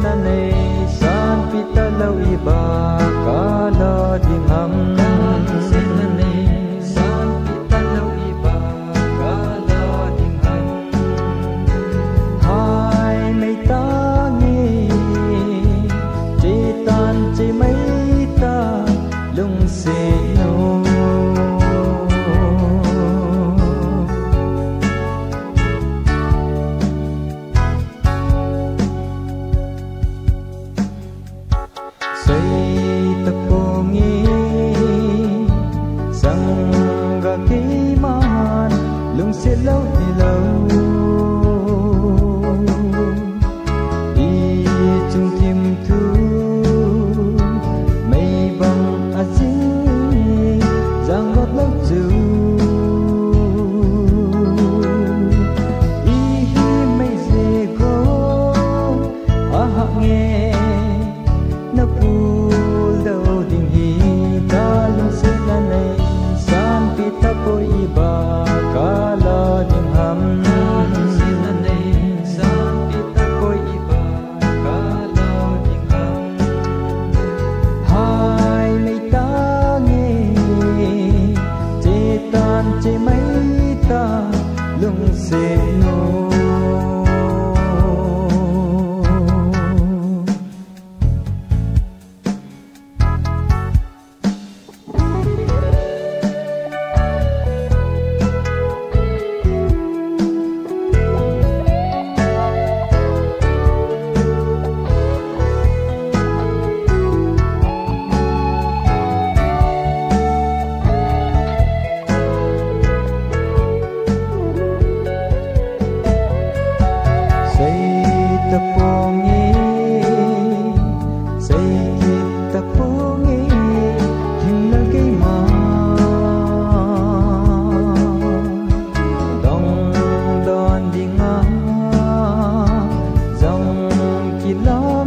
na nei san pita lau iba kala ding ham sen na nei san pita lau iba kala ding ham hai mei ta ngi chỉ tan chỉ mấy ta lung se no sẽ lâu thì lâu đi chung thêm thu mây bằng à chi giang gót lâu chiều ý hi mây dê go à hạ nghe nó pu lâu đình hi ta lung sẽ là này san pita poi ba kala ding ham sen na nei san pita poi iba kala ding ham hai mei ta nghe che tan che mấy ta lung se no love